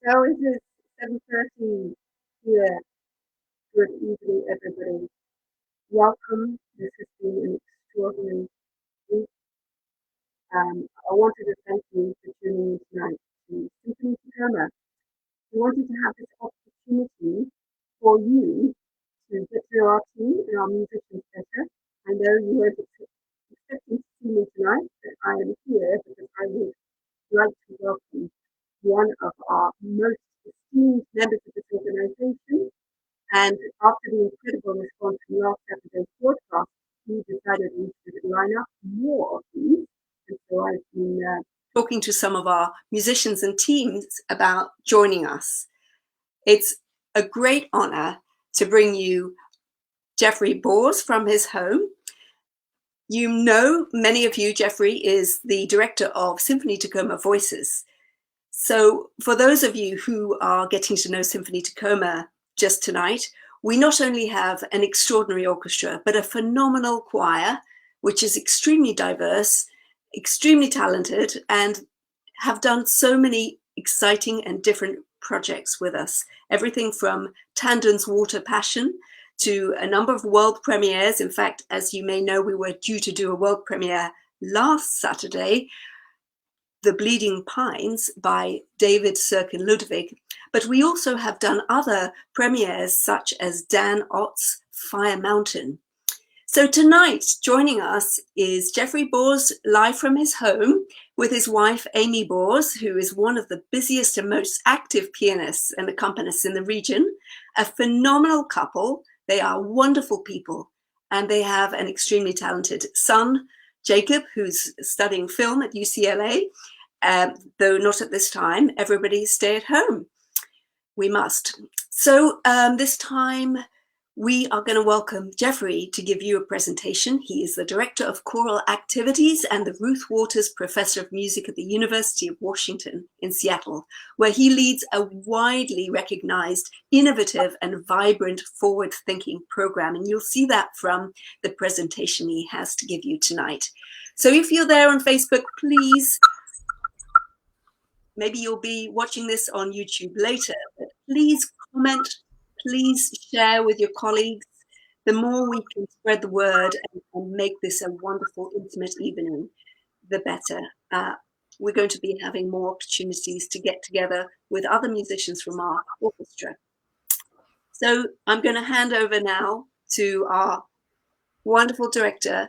So it is 7:30 here. Good evening, everybody. Welcome. This has been an extraordinary week. I wanted to thank you for tuning in tonight to Symphony Tacoma. We wanted to have this opportunity for you to get to know our team and our musicians better. I know you weren't expecting to see me tonight, but I am here because I would like to welcome one of our most esteemed members of this organization. And after the incredible response from last Saturday's broadcast, we decided we should line up more of these. And so I've been talking to some of our musicians and teams about joining us. It's a great honor to bring you Geoffrey Boers from his home. You know, many of you, Geoffrey is the director of Symphony Tacoma Voices. So for those of you who are getting to know Symphony Tacoma just tonight, we not only have an extraordinary orchestra, but a phenomenal choir, which is extremely diverse, extremely talented, and have done so many exciting and different projects with us. Everything from Tandon's Water Passion to a number of world premieres. In fact, as you may know, we were due to do a world premiere last Saturday, The Bleeding Pines by David Sirkin Ludwig. But we also have done other premieres such as Dan Ott's Fire Mountain. So tonight, joining us is Geoffrey Boers, live from his home with his wife, Amy Boers, who is one of the busiest and most active pianists and accompanists in the region. A phenomenal couple. They are wonderful people, and they have an extremely talented son, Jacob, who's studying film at UCLA, though not at this time. Everybody stay at home. We must. So this time we are going to welcome Geoffrey to give you a presentation. He is the Director of Choral Activities and the Ruth Waters Professor of Music at the University of Washington in Seattle, where he leads a widely recognized, innovative and vibrant forward-thinking program. And you'll see that from the presentation he has to give you tonight. So if you're there on Facebook, please, maybe you'll be watching this on YouTube later, but please comment, please share with your colleagues. The more we can spread the word and make this a wonderful, intimate evening, the better. We're going to be having more opportunities to get together with other musicians from our orchestra. So I'm going to hand over now to our wonderful director,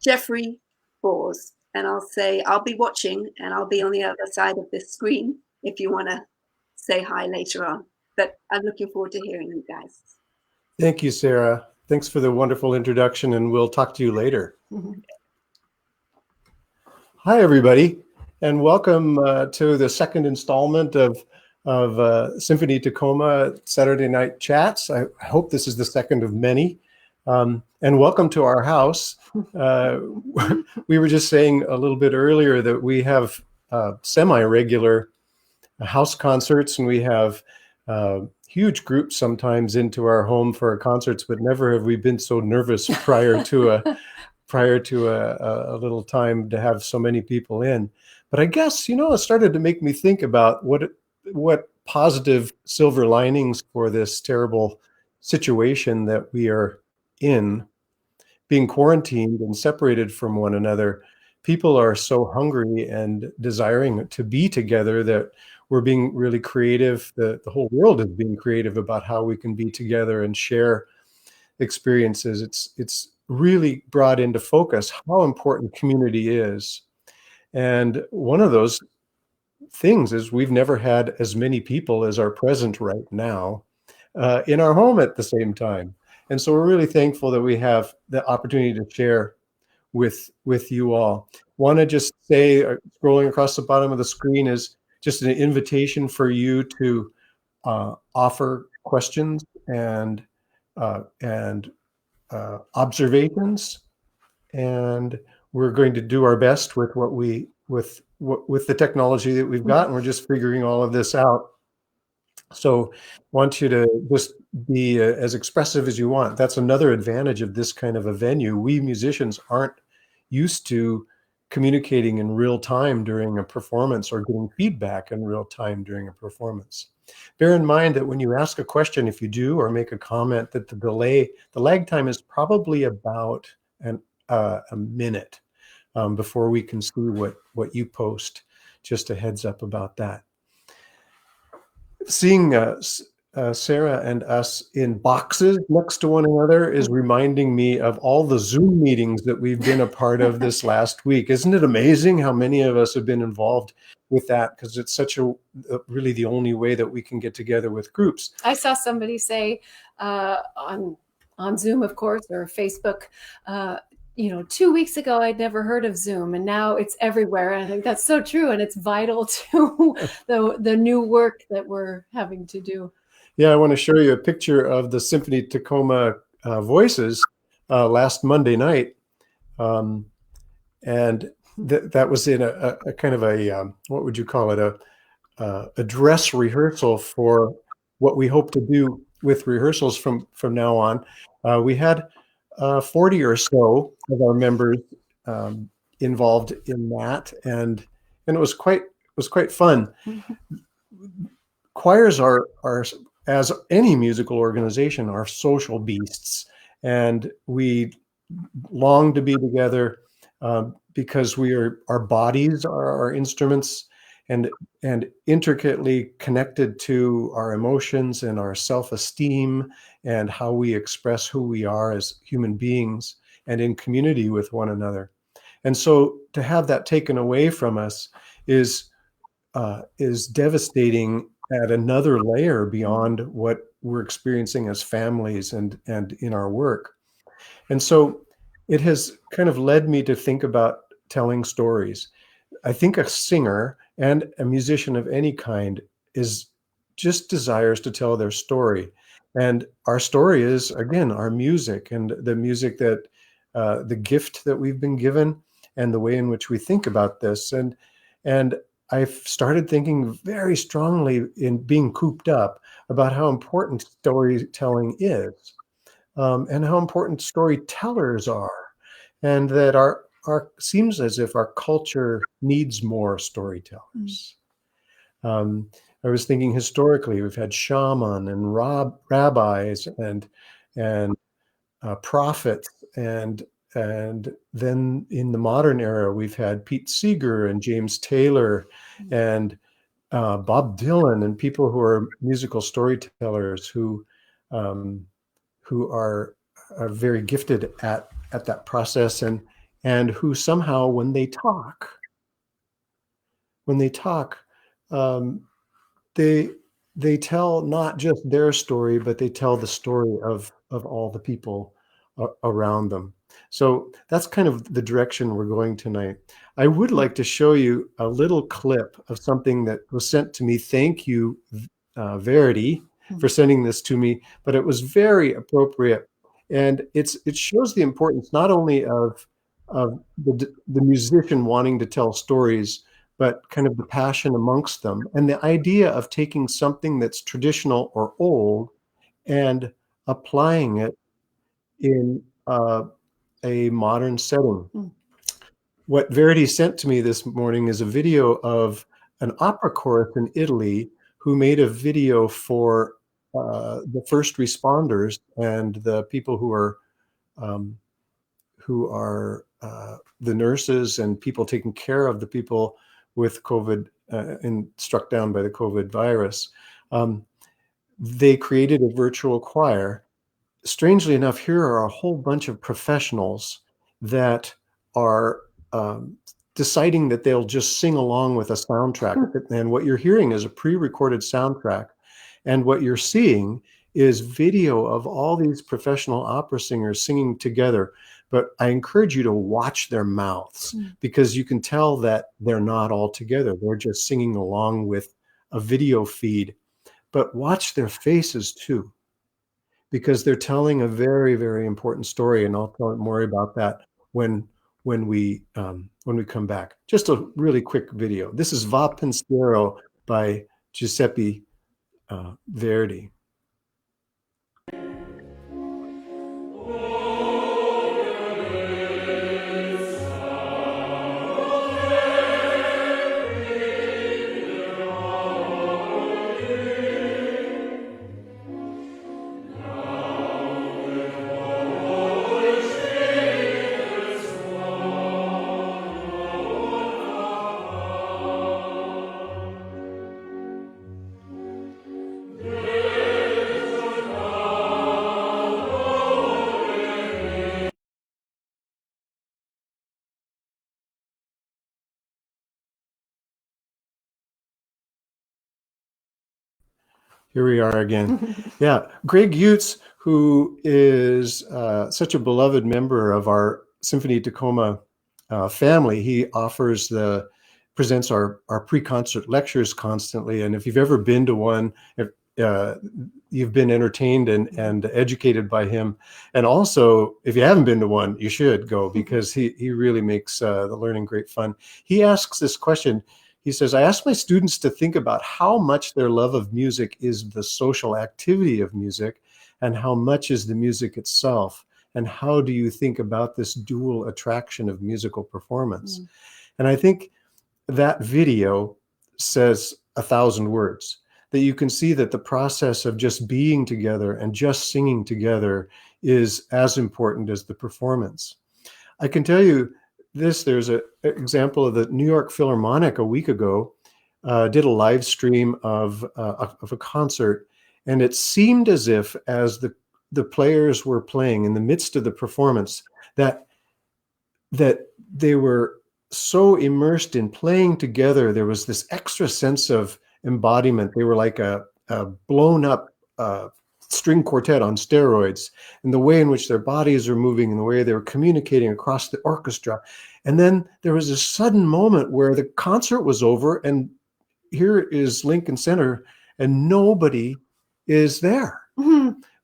Geoffrey Boers. And I'll say, I'll be watching and I'll be on the other side of this screen if you want to say hi later on. But I'm looking forward to hearing you guys. Thank you, Sarah. Thanks for the wonderful introduction, and we'll talk to you later. Hi, everybody, and welcome to the second installment of Symphony Tacoma Saturday Night Chats. I hope this is the second of many. And welcome to our house. We were just saying a little bit earlier that we have semi-regular house concerts, and we have huge groups sometimes into our home for our concerts, but never have we been so nervous prior to a little time to have so many people in. But I guess, you know, it started to make me think about what positive silver linings for this terrible situation that we are in, being quarantined and separated from one another. People are so hungry and desiring to be together that we're being really creative. The whole world is being creative about how we can be together and share experiences. It's really brought into focus how important community is. And one of those things is we've never had as many people as are present right now in our home at the same time. And so we're really thankful that we have the opportunity to share with you all. Want to just say, scrolling across the bottom of the screen is just an invitation for you to offer questions and observations, and we're going to do our best with with the technology that we've got, and we're just figuring all of this out. So want you to just be as expressive as you want. That's another advantage of this kind of a venue. We musicians aren't used to communicating in real time during a performance or getting feedback in real time during a performance. Bear in mind that when you ask a question, if you do, or make a comment, that the lag time is probably about a minute before we can see what you post. Just a heads up about that. Seeing Sarah and us in boxes next to one another is reminding me of all the Zoom meetings that we've been a part of this last week. Isn't it amazing how many of us have been involved with that? Because it's such really the only way that we can get together with groups. I saw somebody say on Zoom, of course, or Facebook, 2 weeks ago, I'd never heard of Zoom, and now it's everywhere. And I think that's so true. And it's vital to the new work that we're having to do. Yeah, I want to show you a picture of the Symphony Tacoma voices last Monday night. And that was in a kind of a, what would you call it? A dress rehearsal for what we hope to do with rehearsals from now on. We had 40 or so of our members involved in that, and it was quite fun. Choirs are, as any musical organization, are social beasts, and we long to be together because our bodies are our instruments, and intricately connected to our emotions and our self-esteem and how we express who we are as human beings and in community with one another. And so to have that taken away from us is devastating at another layer beyond what we're experiencing as families and in our work. And so it has kind of led me to think about telling stories. I think a singer and a musician of any kind just desires to tell their story. And our story is, again, our music, and the music that the gift that we've been given and the way in which we think about this. And I've started thinking very strongly in being cooped up about how important storytelling is, and how important storytellers are, and that our seems as if our culture needs more storytellers. I was thinking historically, we've had shaman and rabbis and prophets, and then in the modern era, we've had Pete Seeger and James Taylor and Bob Dylan, and people who are musical storytellers who are very gifted at that process, and who somehow, when they talk, they tell not just their story, but they tell the story of all the people around them. So that's kind of the direction we're going tonight. I would like to show you a little clip of something that was sent to me. Thank you, Verity, for sending this to me, but it was very appropriate. And it shows the importance not only of the musician wanting to tell stories, but kind of the passion amongst them, and the idea of taking something that's traditional or old and applying it in a modern setting. What Verity sent to me this morning is a video of an opera chorus in Italy who made a video for the first responders and the people who are the nurses and people taking care of the people with COVID and struck down by the COVID virus. They created a virtual choir. Strangely enough, here are a whole bunch of professionals that are deciding that they'll just sing along with a soundtrack. And what you're hearing is a pre-recorded soundtrack. And what you're seeing is video of all these professional opera singers singing together. But I encourage you to watch their mouths, because you can tell that they're not all together. They're just singing along with a video feed. But watch their faces too, because they're telling a very, very important story. And I'll tell more about that when we come back. Just a really quick video. This is Va Pensiero by Giuseppe Verdi. Here we are again. Yeah, Greg Utes, who is such a beloved member of our Symphony Tacoma family, he presents our pre-concert lectures constantly. And if you've ever been to one, if, you've been entertained and educated by him. And also, if you haven't been to one, you should go, because he really makes the learning great fun. He asks this question. He says, I ask my students to think about how much their love of music is the social activity of music and how much is the music itself. And how do you think about this dual attraction of musical performance? And I think that video says 1,000 words, that you can see that the process of just being together and just singing together is as important as the performance. I can tell you this, there's an example of the New York Philharmonic a week ago, did a live stream of a concert, and it seemed as if as the players were playing in the midst of the performance, that they were so immersed in playing together, there was this extra sense of embodiment. They were like a blown up string quartet on steroids, and the way in which their bodies are moving and the way they were communicating across the orchestra. And then there was a sudden moment where the concert was over, and here is Lincoln Center, and nobody is there.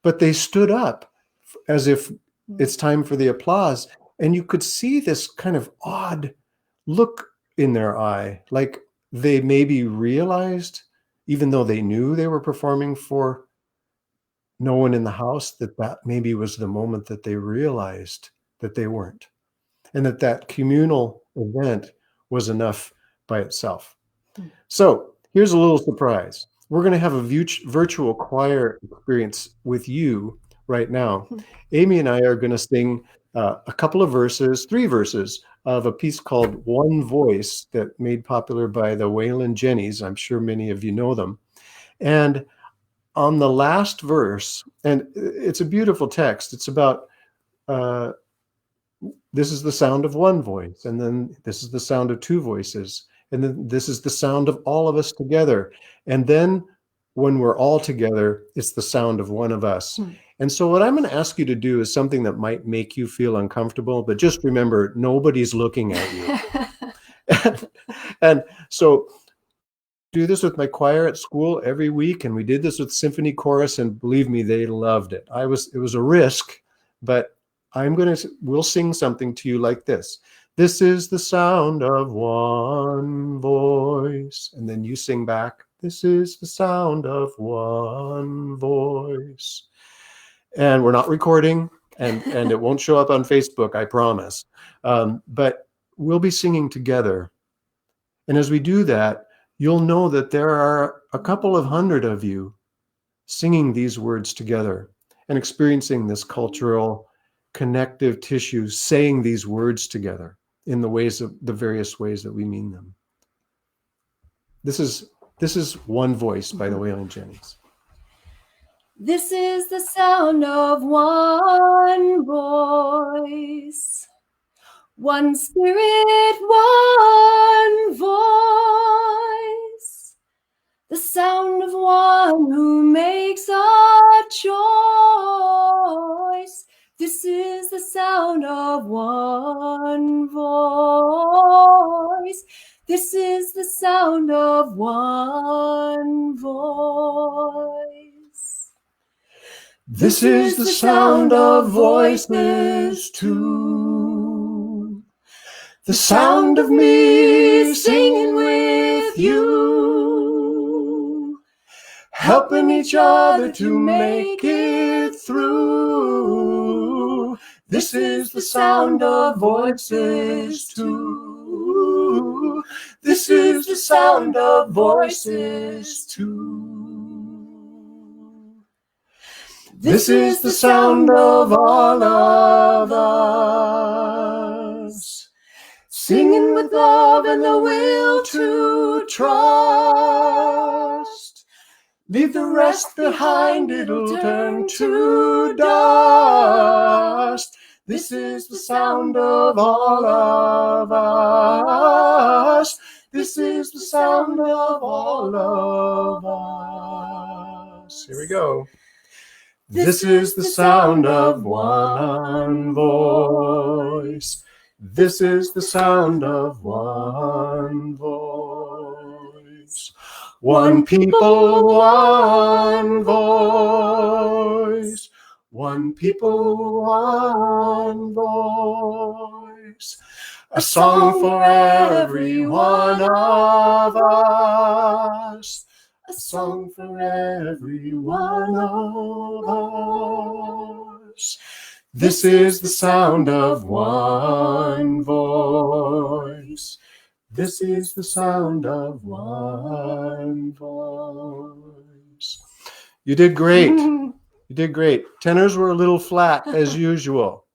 But they stood up as if it's time for the applause. And you could see this kind of odd look in their eye, like they maybe realized, even though they knew they were performing for no one in the house, that maybe was the moment that they realized that they weren't, and that communal event was enough by itself. So here's a little surprise. We're going to have a virtual choir experience with you right now. Amy and I are going to sing a couple of verses, 3 verses of a piece called One Voice that made popular by the Wailin Jennies. I'm sure many of you know them. And on the last verse, and it's a beautiful text, it's about this is the sound of one voice, and then this is the sound of 2 voices, and then this is the sound of all of us together. And then when we're all together, it's the sound of one of us. And so what I'm going to ask you to do is something that might make you feel uncomfortable, but just remember, nobody's looking at you. and so do this with my choir at school every week, and we did this with symphony chorus, and believe me, they loved it. It was a risk, but we'll sing something to you like this. This is the sound of one voice. And then you sing back, this is the sound of one voice. And we're not recording, and it won't show up on Facebook, I promise. But we'll be singing together. And as we do that, you'll know that there are a couple of hundred of you singing these words together and experiencing this cultural connective tissue, saying these words together in the various ways that we mean them. This is One Voice by the Wailin Jennies. This is the sound of one voice, one spirit, one voice, the sound of one who makes a choice. This is the sound of one voice. This is the sound of one voice. This is the sound of voices too. The sound of me singing with you, helping each other to make it through. This is the sound of voices too. This is the sound of voices too. This is the sound of all of us, singing with love and the will to trust. Leave the rest behind, it'll turn to dust. This is the sound of all of us. This is the sound of all of us. Here we go. This is the sound of one voice. This is the sound of one voice. One people, one voice. One people, one voice. A song for every one of us. A song for every one of us. This is the sound of one voice. This is the sound of one voice. You did great. You did great. Tenors were a little flat as usual.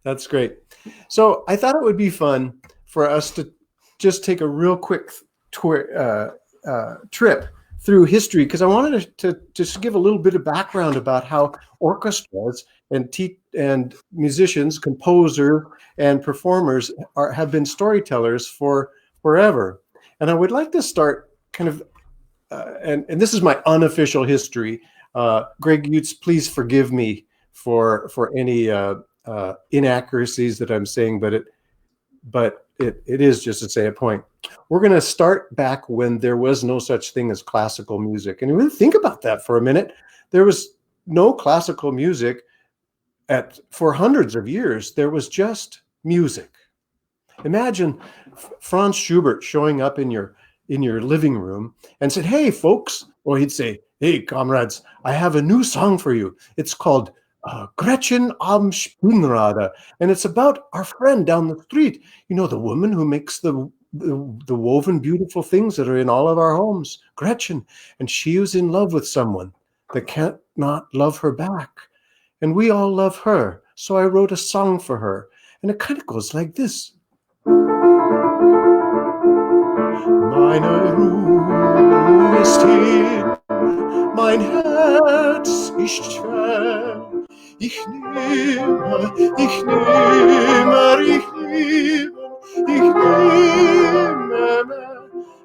That's great. So I thought it would be fun for us to just take a real quick trip through history, because I wanted to just give a little bit of background about how orchestras and musicians, composers, and performers have been storytellers for forever. And I would like to start kind of, and this is my unofficial history. Greg Utes, please forgive me for any inaccuracies that I'm saying, but it is just to say a point. We're going to start back when there was no such thing as classical music. And really think about that for a minute. There was no classical music for hundreds of years. There was just music. Imagine Franz Schubert showing up in your living room and said, "Hey, folks," or he'd say, "Hey, comrades, I have a new song for you. It's called Gretchen am Spinnrad, and it's about our friend down the street. You know, the woman who makes the woven beautiful things that are in all of our homes, Gretchen. And she was in love with someone that can't not love her back. And we all love her. So I wrote a song for her." And it kind of goes like this. Meine Ruhe ist hin, mein Herz ist schwer. Ich nehme.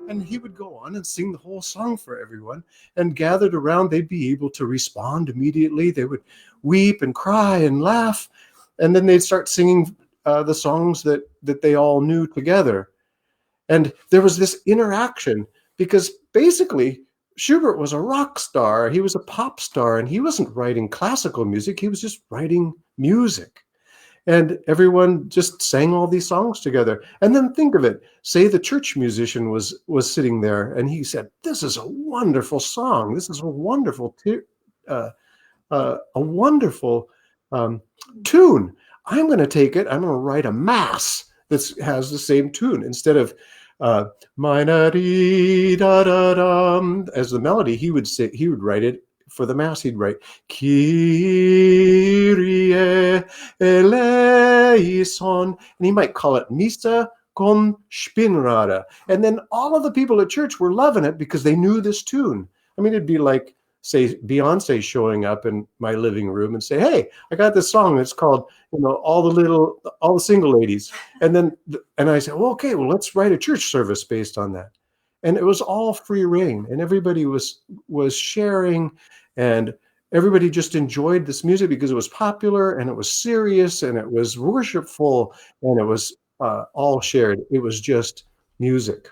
And he would go on and sing the whole song for everyone. And gathered around, they'd be able to respond immediately. They would weep and cry and laugh. And then they'd start singing the songs that they all knew together. And there was this interaction because basically Schubert was a rock star. He was a pop star, and he wasn't writing classical music. He was just writing music. And everyone just sang all these songs together. And then think of it. Say the church musician was sitting there, and he said, "This is a wonderful song. This is a wonderful tune. I'm going to take it. I'm going to write a mass that has the same tune instead of as the melody." He would write it for the mass. He'd write Kyrie eleison, and he might call it Missa con Spinnrad. And then all of the people at church were loving it because they knew this tune. I mean, it'd be like, say, Beyonce showing up in my living room and say, "Hey, I got this song. It's called, all the single ladies." And I said, "Well, okay, well, let's write a church service based on that." And it was all free reign, and everybody was sharing, and everybody just enjoyed this music because it was popular, and it was serious, and it was worshipful, and it was all shared. It was just music.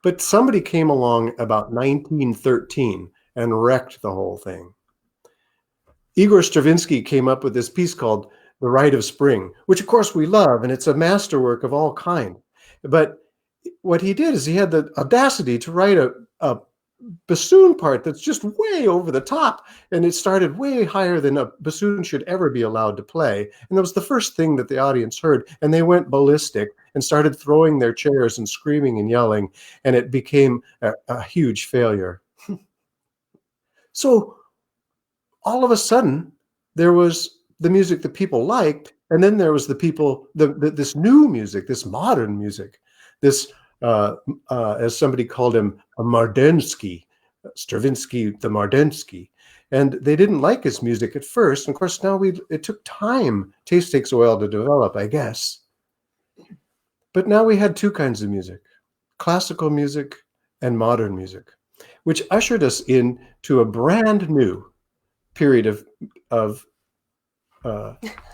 But somebody came along about 1913 and wrecked the whole thing. Igor Stravinsky came up with this piece called The Rite of Spring, which of course we love, and it's a masterwork of all kind. But what he did is he had the audacity to write a bassoon part that's just way over the top, and it started way higher than a bassoon should ever be allowed to play. And that was the first thing that the audience heard, and they went ballistic and started throwing their chairs and screaming and yelling, and it became a huge failure. So all of a sudden, there was the music that people liked, and then there was this new music, this modern music, this as somebody called him, a Mardensky, Stravinsky, the Mardensky. And they didn't like his music at first. And of course, now it took time. Taste takes a while to develop, I guess. But now we had two kinds of music, classical music and modern music, which ushered us into a brand new period of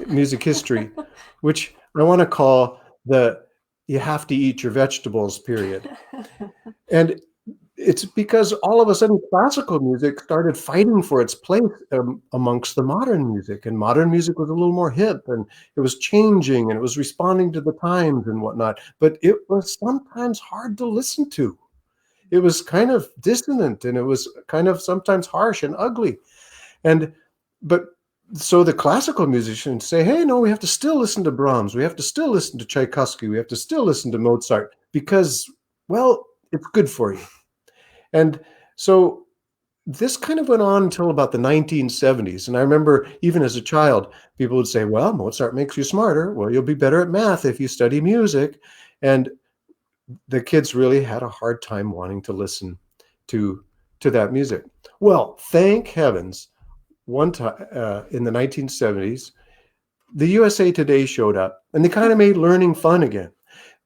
music history, which I want to call the "you have to eat your vegetables" period. And it's because all of a sudden classical music started fighting for its place amongst the modern music, and modern music was a little more hip, and it was changing, and it was responding to the times and whatnot. But it was sometimes hard to listen to. It was kind of dissonant, and it was kind of sometimes harsh and ugly. And but so the classical musicians say, hey, no, we have to still listen to Brahms. We have to still listen to Tchaikovsky. We have to still listen to Mozart because, well, it's good for you. And so this kind of went on until about the 1970s. And I remember even as a child, people would say, well, Mozart makes you smarter. Well, you'll be better at math if you study music. And the kids really had a hard time wanting to listen to that music. Well, thank heavens, one time in the 1970s, the USA Today showed up, and they kind of made learning fun again.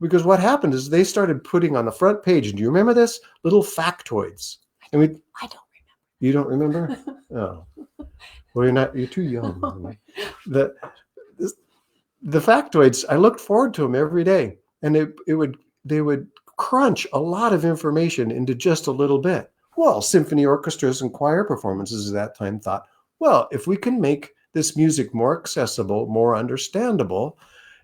Because what happened is they started putting on the front page, do you remember this? Little factoids. And I don't remember. You don't remember? Oh. Well, you're too young. The factoids, I looked forward to them every day. And they would crunch a lot of information into just a little bit. Well, symphony orchestras and choir performances at that time thought, well, if we can make this music more accessible, more understandable,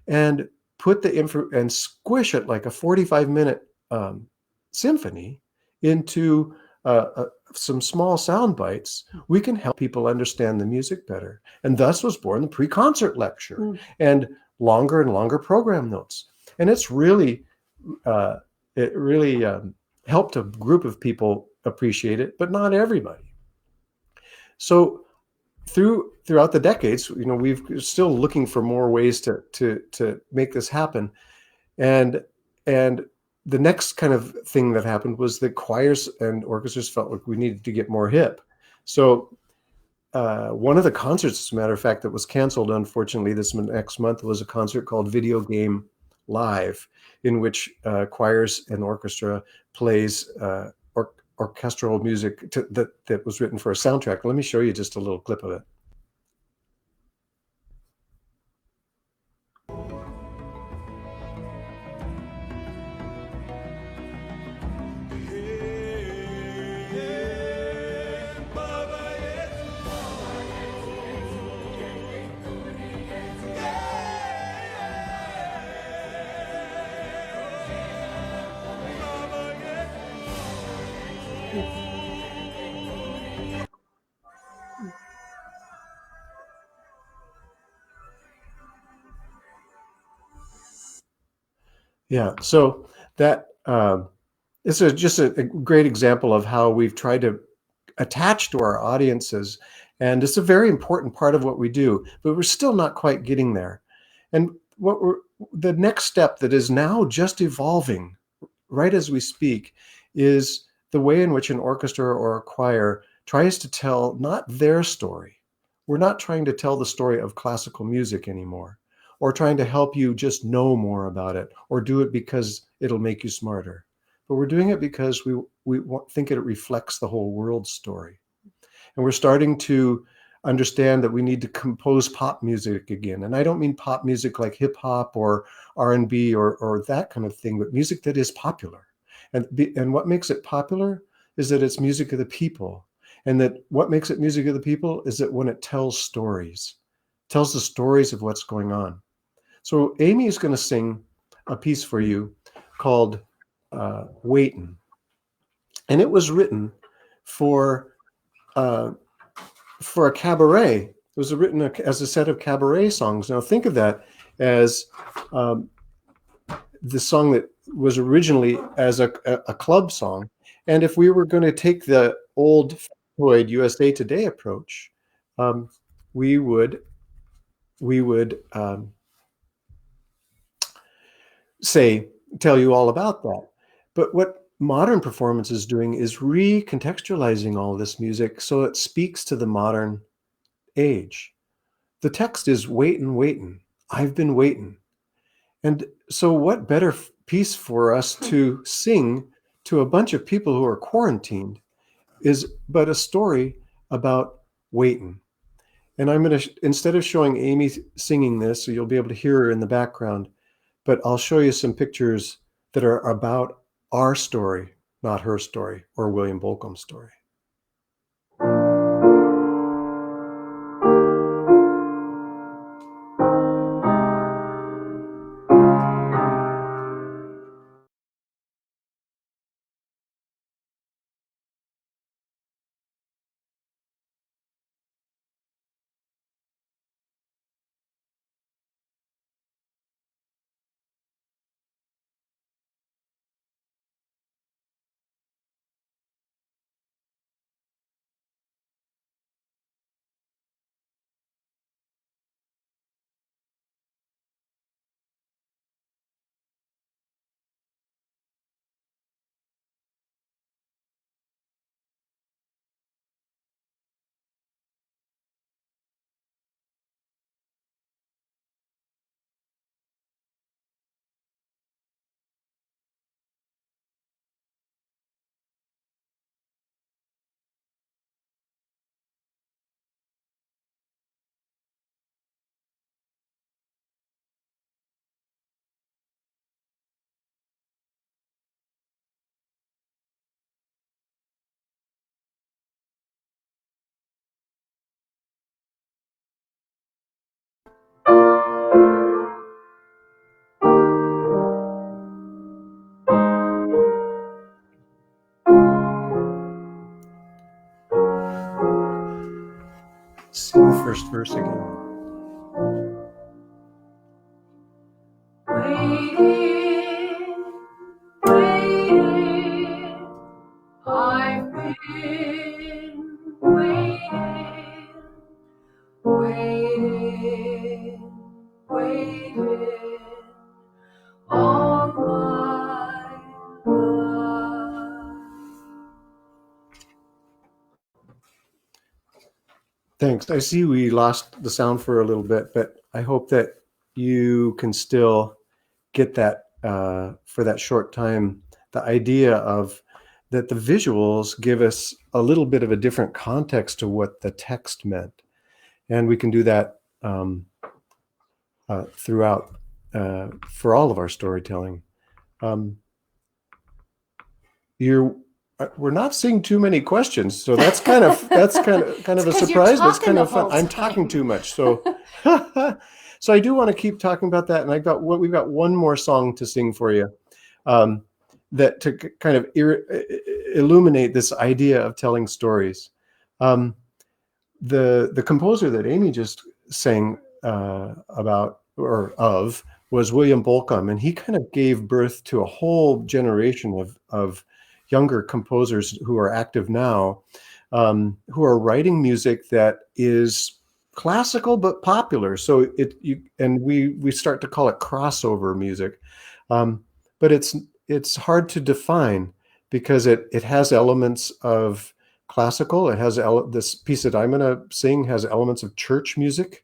and put the info and squish it like a 45-minute symphony into some small sound bites, we can help people understand the music better. And thus was born the pre-concert lecture and longer program notes. And it's really, helped a group of people appreciate it, but not everybody. So throughout the decades, we're still looking for more ways to make this happen. And the next kind of thing that happened was that choirs and orchestras felt like we needed to get more hip. So one of the concerts, as a matter of fact, that was canceled, unfortunately, this next month was a concert called Video Game Live, in which choirs and orchestra plays orchestral music that was written for a soundtrack. Let me show you just a little clip of it. Yeah, so that is just a great example of how we've tried to attach to our audiences, and it's a very important part of what we do, but we're still not quite getting there. And the next step that is now just evolving right as we speak is the way in which an orchestra or a choir tries to tell not their story. We're not trying to tell the story of classical music anymore, or trying to help you just know more about it, or do it because it'll make you smarter. But we're doing it because we think it reflects the whole world's story. And we're starting to understand that we need to compose pop music again. And I don't mean pop music like hip hop or R&B or that kind of thing, but music that is popular. And what makes it popular is that it's music of the people. And that what makes it music of the people is that when it tells stories, tells the stories of what's going on. So Amy is going to sing a piece for you called Wailin. And it was written for a cabaret. It was written as a set of cabaret songs. Now think of that as the song that was originally as a club song. And if we were going to take the old factoid USA Today approach, we would tell you all about that. But what modern performance is doing is recontextualizing all this music so it speaks to the modern age. The text is waitin', I've been waiting. And so what better piece for us to sing to a bunch of people who are quarantined is but a story about waiting. And I'm going to, instead of showing Amy singing this, so you'll be able to hear her in the background, but I'll show you some pictures that are about our story, not her story or William Bolcom's story. Sing the first verse again. Waiting, waiting, I've been waiting, waiting, waiting all my life. Thanks. I see we lost the sound for a little bit, but I hope that you can still get that for that short time, the idea of that the visuals give us a little bit of a different context to what the text meant. And we can do that throughout for all of our storytelling. We're not seeing too many questions, so that's kind of a surprise, but it's kind of fun. I'm talking too much, so so I do want to keep talking about that. And we've got one more song to sing for you, that to kind of illuminate this idea of telling stories. The composer that Amy just sang about or of was William Bolcom, and he kind of gave birth to a whole generation of younger composers who are active now, who are writing music that is classical but popular. So we start to call it crossover music, but it's hard to define because it has elements of classical. It has this piece that I'm going to sing has elements of church music,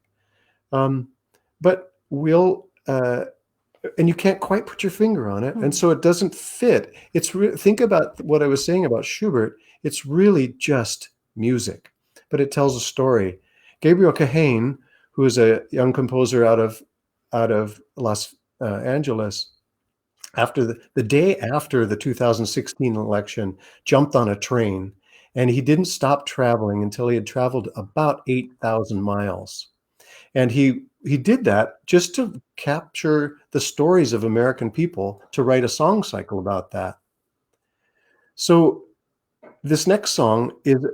but and you can't quite put your finger on it, and so it doesn't fit. Think about what I was saying about Schubert. It's really just music, but it tells a story. Gabriel Kahane, who is a young composer out of Los Angeles, after the day after the 2016 election, jumped on a train, and he didn't stop traveling until he had traveled about 8,000 miles. And he did that just to capture the stories of American people, to write a song cycle about that. So this next song is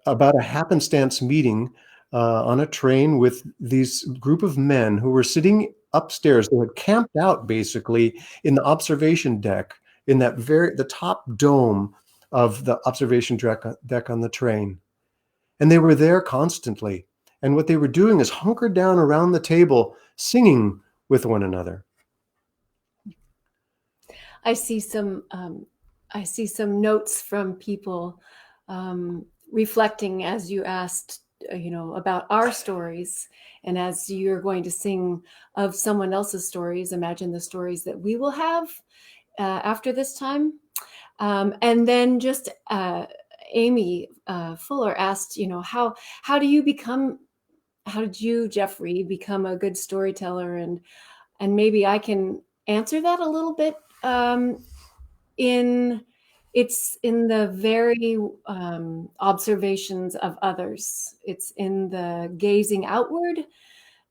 about a happenstance meeting on a train with these group of men who were sitting upstairs. They had camped out basically in the observation deck, in the top dome of the observation deck on the train. And they were there constantly. And what they were doing is hunkered down around the table, singing with one another. I see some notes from people reflecting as you asked, about our stories, and as you're going to sing of someone else's stories, imagine the stories that we will have after this time. And then just Amy Fuller asked, how did you, Geoffrey, become a good storyteller? And maybe I can answer that a little bit. It's in the very observations of others. It's in the gazing outward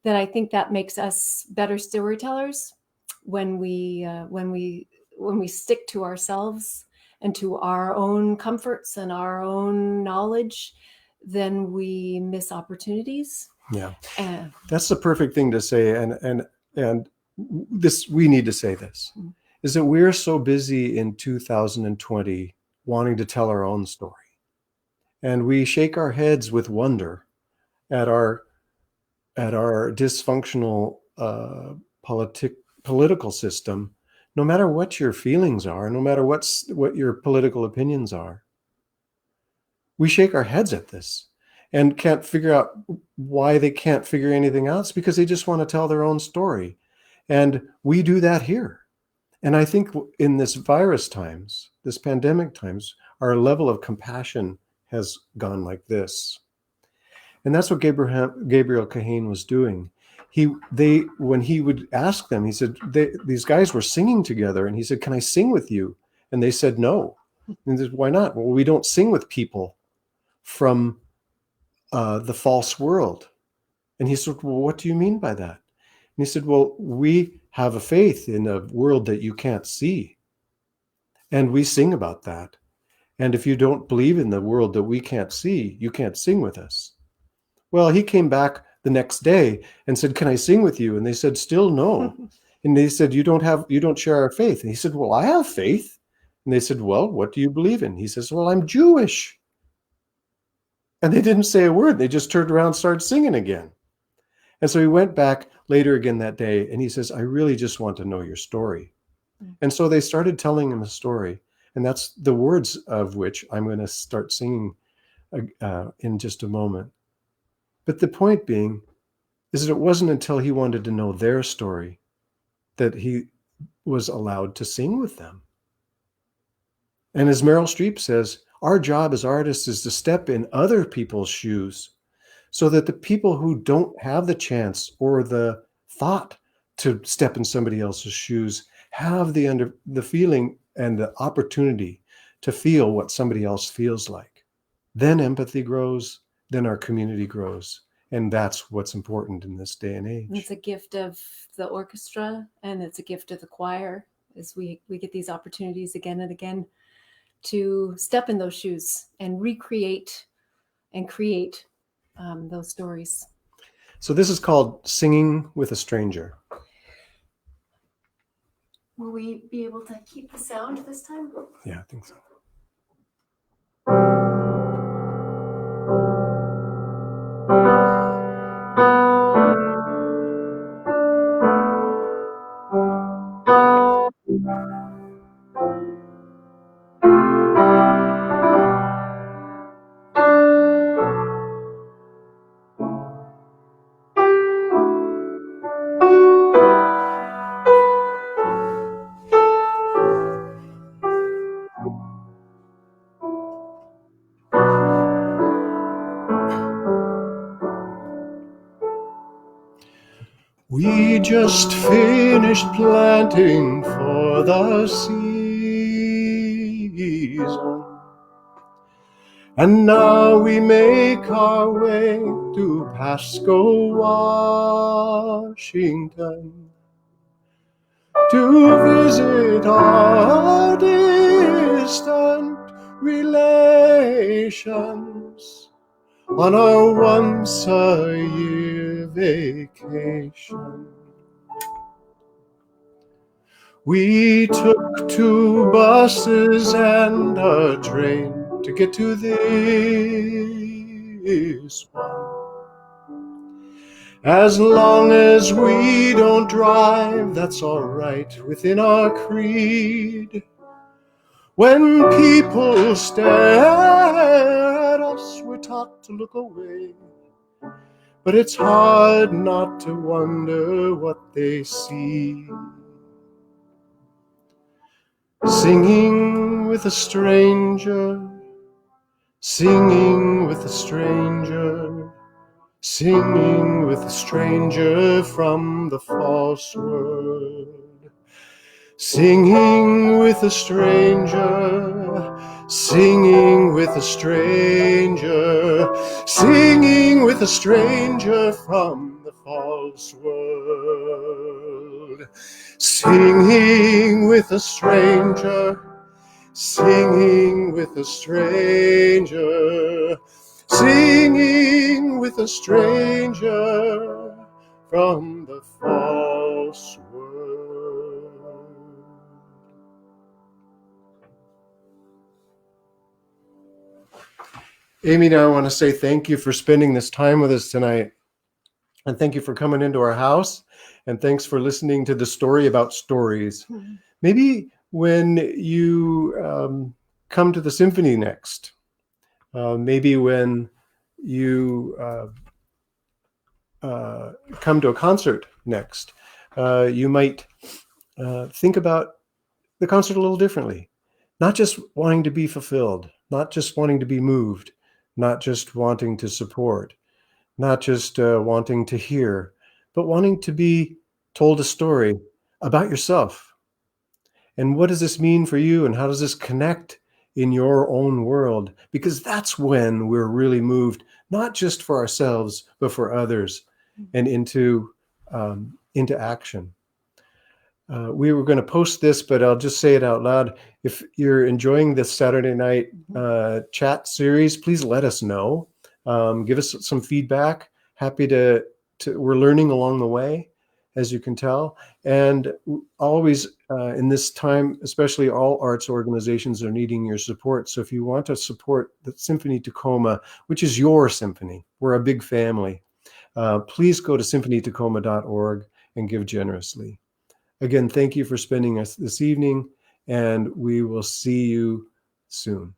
that I think that makes us better storytellers. When we stick to ourselves and to our own comforts and our own knowledge, then we miss opportunities. Yeah, that's the perfect thing to say. And this, we need to say this, is that we're so busy in 2020 wanting to tell our own story. And we shake our heads with wonder at our dysfunctional political system, no matter what your feelings are, no matter what your political opinions are. We shake our heads at this and can't figure out why they can't figure anything out. It's because they just want to tell their own story. And we do that here. And I think in this virus times, this pandemic times, our level of compassion has gone like this. And that's what Gabriel Kahane was doing. When he would ask them, he said, these guys were singing together, and he said, "Can I sing with you?" And they said, "No." And he said, "Why not?" "Well, we don't sing with people from the false world." And he said, "Well, what do you mean by that?" And he said, "Well, we have a faith in a world that you can't see. And we sing about that. And if you don't believe in the world that we can't see, you can't sing with us." Well, he came back the next day and said, "Can I sing with you?" And they said, "Still no." And they said, you don't share our faith." And he said, "Well, I have faith." And they said, "Well, what do you believe in?" He says, "Well, I'm Jewish." And they didn't say a word. They just turned around and started singing again. And so he went back later again that day, and he says, "I really just want to know your story." And so they started telling him a story. And that's the words of which I'm going to start singing in just a moment. But the point being is that it wasn't until he wanted to know their story that he was allowed to sing with them. And as Meryl Streep says, our job as artists is to step in other people's shoes so that the people who don't have the chance or the thought to step in somebody else's shoes have the feeling and the opportunity to feel what somebody else feels like. Then empathy grows, then our community grows. And that's what's important in this day and age. It's a gift of the orchestra, and it's a gift of the choir, as we get these opportunities again and again to step in those shoes and recreate and create those stories. So this is called Singing with a Stranger. Will we be able to keep the sound this time? Yeah, I think so. We just finished planting for the season, and now we make our way to Pasco, Washington, to visit our distant relations on our once-a-year vacation. We took 2 buses and a train to get to this one. As long as we don't drive, that's all right within our creed. When people stare at us, we're taught to look away. But it's hard not to wonder what they see. Singing with a stranger, singing with a stranger, singing with a stranger from the false world. Singing with a stranger, singing with a stranger, singing with a stranger from the false world. Singing with a stranger, singing with a stranger, singing with a stranger from the false world. Amy, now I want to say thank you for spending this time with us tonight. And thank you for coming into our house. And thanks for listening to the story about stories. Maybe when you come to the symphony next, maybe when you come to a concert next, you might think about the concert a little differently. Not just wanting to be fulfilled, not just wanting to be moved, not just wanting to support, not just wanting to hear, but wanting to be told a story about yourself. And what does this mean for you? And how does this connect in your own world? Because that's when we're really moved, not just for ourselves, but for others, and into action. We were going to post this, but I'll just say it out loud. If you're enjoying this Saturday night chat series, please let us know. Give us some feedback. Happy to we're learning along the way, as you can tell. And always in this time, especially all arts organizations are needing your support. So if you want to support the Symphony Tacoma, which is your symphony, we're a big family, please go to symphonytacoma.org and give generously. Again, thank you for spending us this evening, and we will see you soon.